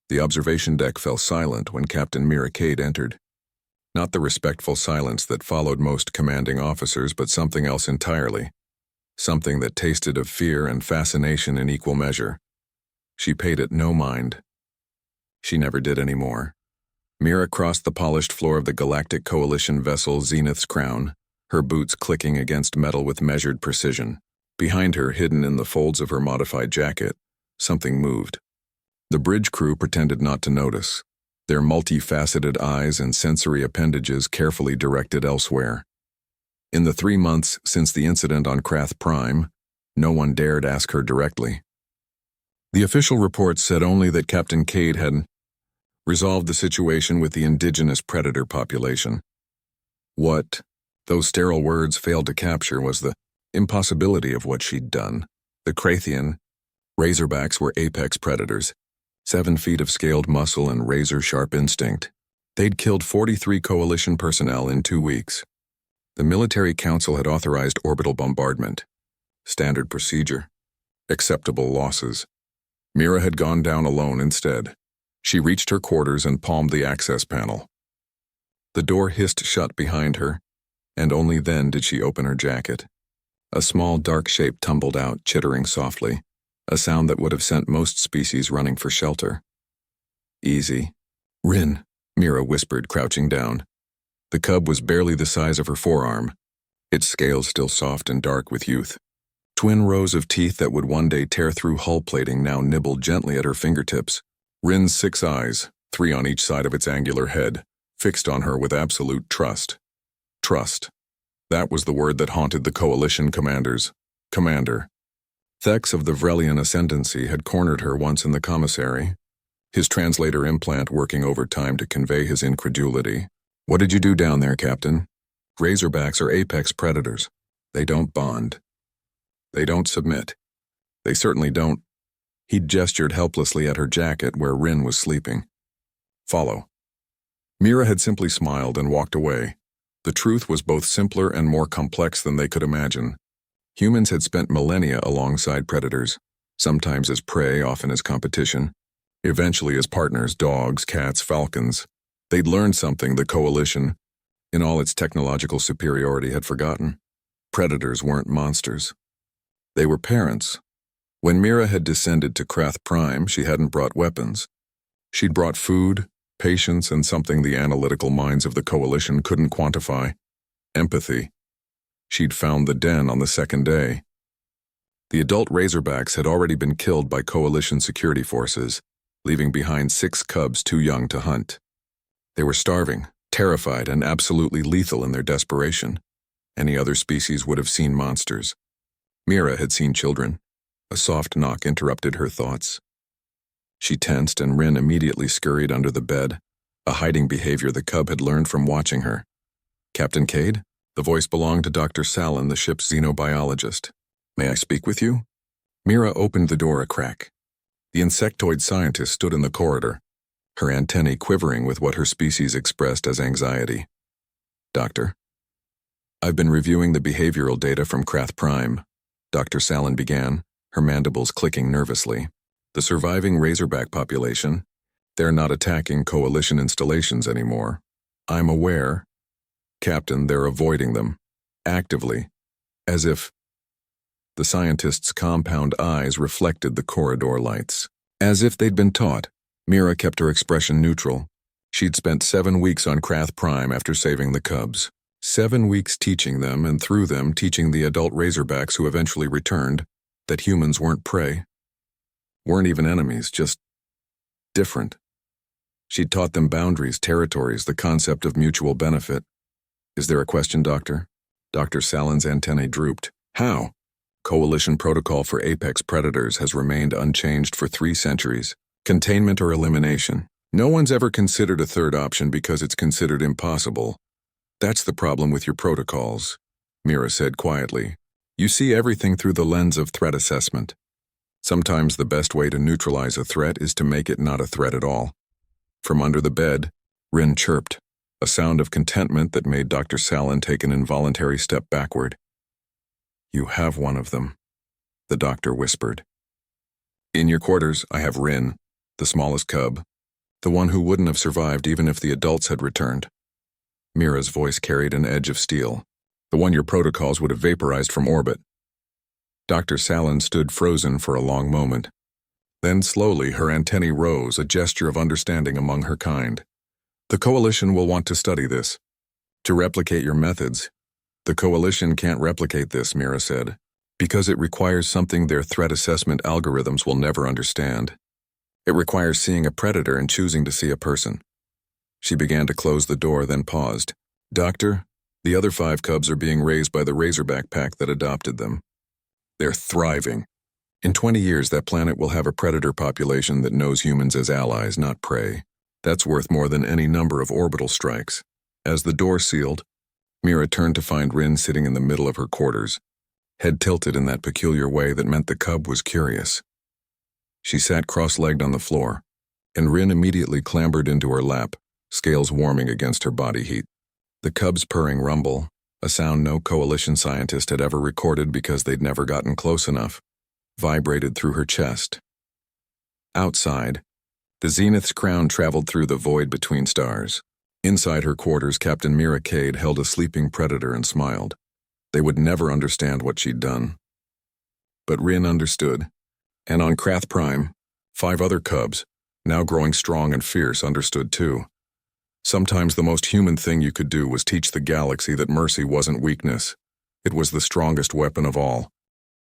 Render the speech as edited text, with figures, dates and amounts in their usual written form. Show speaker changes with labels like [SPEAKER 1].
[SPEAKER 1] The observation deck fell silent when Captain Mira Cade entered. Not the respectful silence that followed most commanding officers, but something else entirely. Something that tasted of fear and fascination in equal measure. She paid it no mind. She never did anymore. Mira crossed the polished floor of the Galactic Coalition vessel Zenith's Crown, her boots clicking against metal with measured precision. Behind her, hidden in the folds of her modified jacket, something moved. The bridge crew pretended not to notice, their multifaceted eyes and sensory appendages carefully directed elsewhere. In the 3 months since the incident on Krath Prime, no one dared ask her directly. The official reports said only that Captain Cade had resolved the situation with the indigenous predator population. What those sterile words failed to capture was the impossibility of what she'd done. The Krathian Razorbacks were apex predators, 7 feet of scaled muscle and razor-sharp instinct. They'd killed 43 Coalition personnel in 2 weeks. The Military Council had authorized orbital bombardment. Standard procedure. Acceptable losses. Mira had gone down alone instead. She reached her quarters and palmed the access panel. The door hissed shut behind her, and only then did she open her jacket. A small dark shape tumbled out, chittering softly, a sound that would have sent most species running for shelter. Easy. Rin, Mira whispered, crouching down. The cub was barely the size of her forearm, its scales still soft and dark with youth. Twin rows of teeth that would one day tear through hull plating now nibbled gently at her fingertips. Rin's 6 eyes, 3 on each side of its angular head, fixed on her with absolute trust. Trust. That was the word that haunted the Coalition commanders. Commander. Thex of the Vrelian ascendancy had cornered her once in the commissary, his translator implant working overtime to convey his incredulity. What did you do down there, Captain? Razorbacks are apex predators. They don't bond. They don't submit. They certainly don't. He'd gestured helplessly at her jacket where Rin was sleeping. Follow. Mira had simply smiled and walked away. The truth was both simpler and more complex than they could imagine. Humans had spent millennia alongside predators, sometimes as prey, often as competition, eventually as partners, dogs, cats, falcons. They'd learned something the Coalition, in all its technological superiority, had forgotten. Predators weren't monsters. They were parents. When Mira had descended to Krath Prime, she hadn't brought weapons. She'd brought food, patience, and something the analytical minds of the Coalition couldn't quantify: empathy. She'd found the den on the 2nd day. The adult Razorbacks had already been killed by Coalition security forces, leaving behind 6 cubs too young to hunt. They were starving, terrified, and absolutely lethal in their desperation. Any other species would have seen monsters. Mira had seen children. A soft knock interrupted her thoughts. She tensed, and Rin immediately scurried under the bed, a hiding behavior the cub had learned from watching her. Captain Cade? The voice belonged to Dr. Salin, the ship's xenobiologist. May I speak with you? Mira opened the door a crack. The insectoid scientist stood in the corridor, her antennae quivering with what her species expressed as anxiety. Doctor? I've been reviewing the behavioral data from Krath Prime, Dr. Salin began, her mandibles clicking nervously. The surviving Razorback population, they're not attacking Coalition installations anymore. I'm aware. Captain, they're avoiding them. Actively. As if. The scientist's compound eyes reflected the corridor lights. As if they'd been taught. Mira kept her expression neutral. She'd spent 7 weeks on Krath Prime after saving the cubs. 7 weeks teaching them, and through them teaching the adult Razorbacks who eventually returned, that humans weren't prey. Weren't even enemies, just different. She'd taught them boundaries, territories, the concept of mutual benefit. Is there a question, Doctor? Dr. Salin's antennae drooped. How? Coalition protocol for apex predators has remained unchanged for 3 centuries. Containment or elimination. No one's ever considered a third option because it's considered impossible. That's the problem with your protocols, Mira said quietly. You see everything through the lens of threat assessment. Sometimes the best way to neutralize a threat is to make it not a threat at all. From under the bed, Rin chirped, a sound of contentment that made Dr. Salin take an involuntary step backward. You have one of them, the doctor whispered. In your quarters, I have Rin, the smallest cub, The one who wouldn't have survived even if the adults had returned. Mira's voice carried an edge of steel. The one your protocols would have vaporized from orbit. Dr. Salin stood frozen for a long moment. Then slowly her antennae rose, a gesture of understanding among her kind. The Coalition will want to study this. To replicate your methods. The Coalition can't replicate this, Mira said, because it requires something their threat assessment algorithms will never understand. It requires seeing a predator and choosing to see a person. She began to close the door, then paused. Doctor, the other 5 cubs are being raised by the Razorback pack that adopted them. They're thriving. In 20 years, that planet will have a predator population that knows humans as allies, not prey. That's worth more than any number of orbital strikes. As the door sealed, Mira turned to find Rin sitting in the middle of her quarters, head tilted in that peculiar way that meant the cub was curious. She sat cross-legged on the floor, and Rin immediately clambered into her lap, scales warming against her body heat. The cub's purring rumble, a sound no Coalition scientist had ever recorded because they'd never gotten close enough, vibrated through her chest. Outside, the Zenith's crown traveled through the void between stars. Inside her quarters, Captain Mira Cade held a sleeping predator and smiled. They would never understand what she'd done. But Rin understood, and on Krath Prime, 5 other cubs, now growing strong and fierce, understood too. Sometimes the most human thing you could do was teach the galaxy that mercy wasn't weakness. It was the strongest weapon of all.